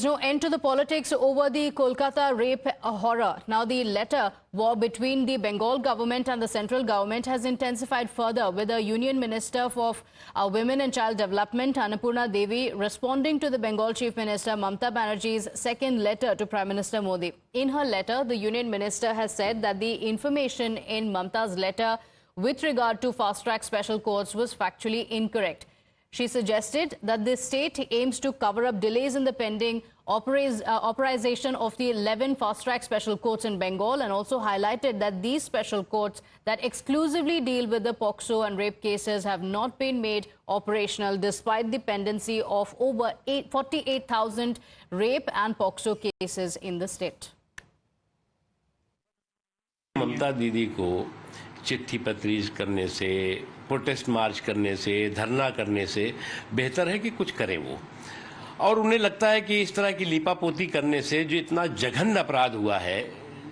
No end to the politics over the Kolkata rape horror. Now the letter war between the Bengal government and the central government has intensified further, with the Union Minister for Women and Child Development, Annapurna Devi, responding to the Bengal Chief Minister Mamata Banerjee's second letter to Prime Minister Modi. In her letter, the Union Minister has said that the information in Mamata's letter with regard to fast-track special courts was factually incorrect. She suggested that the state aims to cover up delays in the pending authorization of the 11 fast-track special courts in Bengal, and also highlighted that these special courts that exclusively deal with the POCSO and rape cases have not been made operational despite the pendency of over 48,000 rape and POCSO cases in the state. ममता दीदी को चिट्ठी पत्री करने से, protest मार्च करने से, धरना करने से बेहतर है कि कुछ करें वो। और उन्हें लगता है कि इस तरह की लीपापोती करने से जो इतना जघन्य अपराध हुआ है,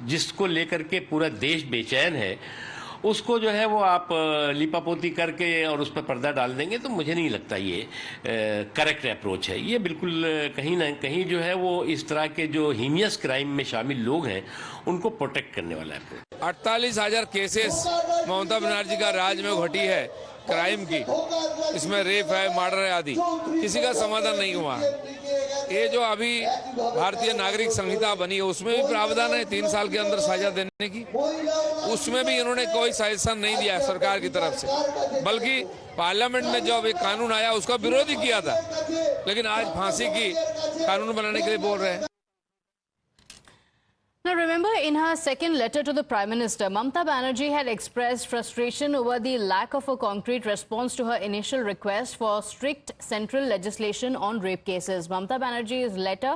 जिसको लेकर के पूरा देश बेचैन है, उसको जो है वो आप लीपापोती करके और उस पर पर्दा डाल देंगे, तो मुझे नहीं लगता ये करेक्ट अप्रोच है। ये बिल्कुल कहीं ना कहीं जो है वो इस तरह के जो हीनियस क्राइम में शामिल लोग हैं उनको प्रोटेक्ट करने वाला अप्रोच। 48,000 केसेस ममता बनर्जी का राज में घटी है क्राइम की, इसमें रेप है, मर्डर है आदि, किसी का समाधान नहीं हुआ। ये जो अभी भारतीय नागरिक संहिता बनी है उसमें भी प्रावधान है 3 साल के अंदर सजा देने की, उसमें भी इन्होंने कोई सजेशन नहीं दिया सरकार की तरफ से, बल्कि पार्लियामेंट में जब एक कानून आया उसका विरोध ही किया था, लेकिन आज फांसी की कानून बनाने के लिए बोल रहे हैं। Now remember, in her second letter to the Prime Minister, Mamata Banerjee had expressed frustration over the lack of a concrete response to her initial request for strict central legislation on rape cases. Mamata Banerjee's letter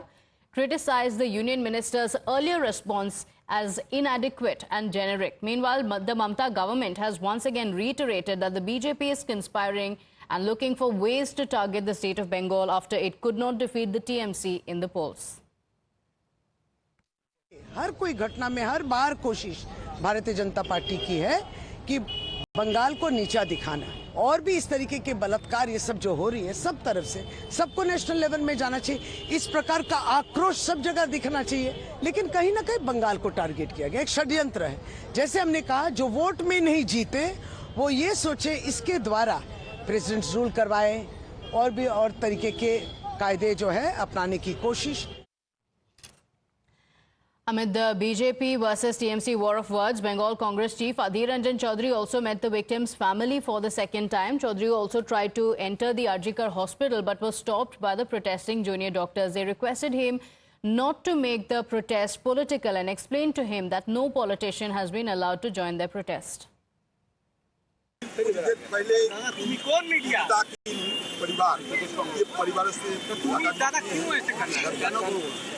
criticized the Union Minister's earlier response as inadequate and generic. Meanwhile, the Mamata government has once again reiterated that the BJP is conspiring and looking for ways to target the state of Bengal after it could not defeat the TMC in the polls. हर कोई घटना में हर बार कोशिश Bharatiya Janata party की है कि बंगाल को नीचा दिखाना, और भी इस तरीके के बलात्कार ये सब जो हो रही है सब तरफ से, सबको नेशनल लेवल में जाना चाहिए। इस प्रकार का आक्रोश सब जगह दिखना चाहिए, लेकिन कहीं ना कहीं बंगाल को टारगेट किया गया, एक षड्यंत्र है। जैसे हमने कहा, जो वोट में नहीं जीते वो ये सोचे इसके द्वारा प्रेसिडेंट रूल करवाए और भी और तरीके के कायदे जो है अपनाने की कोशिश। Amid the BJP versus TMC war of words, Bengal Congress chief Adhir Ranjan Chaudhary also met the victim's family for the second time. Chaudhary also tried to enter the RG Kar hospital but was stopped by the protesting junior doctors. They requested him not to make the protest political and explained to him that no politician has been allowed to join their protest. पहले कौन media परिवार ये परिवार से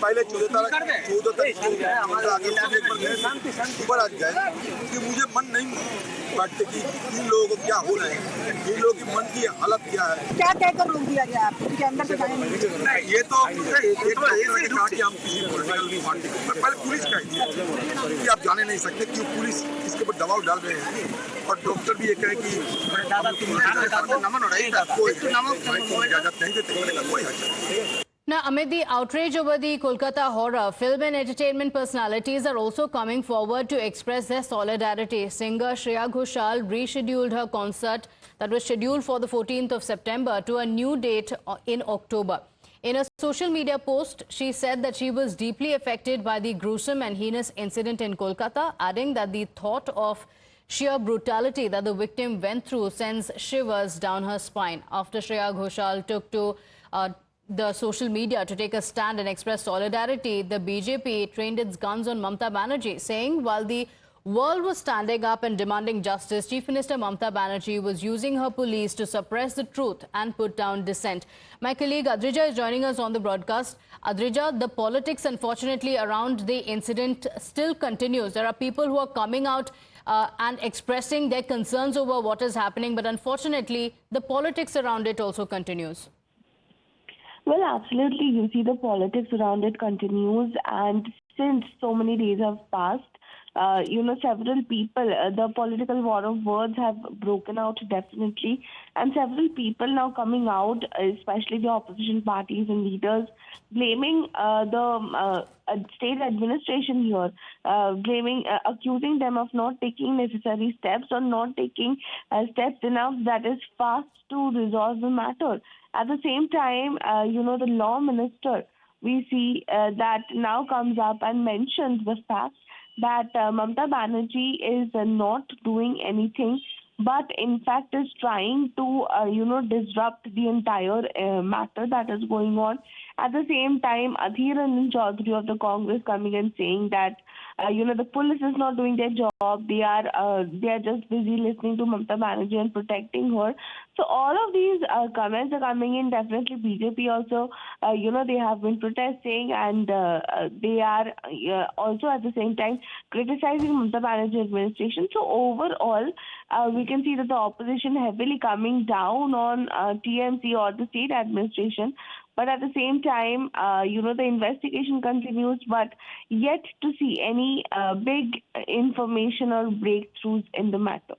पहले 14 तारीख ऊपर आ गए कि मुझे मन नहीं बांटते कि इन लोगों को क्या हो रहा है, इन लोगों की मन की हालत क्या है, क्या कहकर रोक दिया गया आपको कि अंदर से जाने। ये तो कहा कि हम किसी पॉलिटिकल पार्टी को, पहले पुलिस कह दिया कि आप जाने नहीं सकते, क्यों पुलिस इसके ऊपर दबाव डाल रहे हैं, और डॉक्टर भी ये कहे कि Now, amid the outrage over the Kolkata horror, film and entertainment personalities are also coming forward to express their solidarity. Singer Shreya Ghoshal rescheduled her concert that was scheduled for the 14th of September to a new date in October. In a social media post, she said that she was deeply affected by the gruesome and heinous incident in Kolkata, adding that the thought of sheer brutality that the victim went through sends shivers down her spine. After Shreya Ghoshal took to the social media to take a stand and express solidarity, the BJP trained its guns on Mamata Banerjee, saying while the world was standing up and demanding justice, Chief Minister Mamata Banerjee was using her police to suppress the truth and put down dissent. My colleague Adrija is joining us on the broadcast. Adrija, the politics unfortunately around the incident still continues. There are people who are coming out and expressing their concerns over what is happening, but unfortunately the politics around it also continues. Well, absolutely. You see, the politics around it continues, and since so many days have passed, several people, the political war of words have broken out definitely, and several people now coming out, especially the opposition parties and leaders, blaming the state administration here, accusing them of not taking necessary steps or not taking steps enough that is fast to resolve the matter. At the same time, the law minister, we see that now comes up and mentions the fact that Mamata Banerjee is not doing anything, but in fact is trying to, disrupt the entire matter that is going on. At the same time, Adhir Ranjan Chaudhary of the Congress coming and saying that, the police is not doing their job. They are just busy listening to Mamata Banerjee and protecting her. So all of these comments are coming in. Definitely BJP also, they have been protesting, and they are also at the same time criticizing Mamata Banerjee administration. So overall, we can see that the opposition heavily coming down on TMC or the state administration. But at the same time, the investigation continues, but yet to see any big information or breakthroughs in the matter.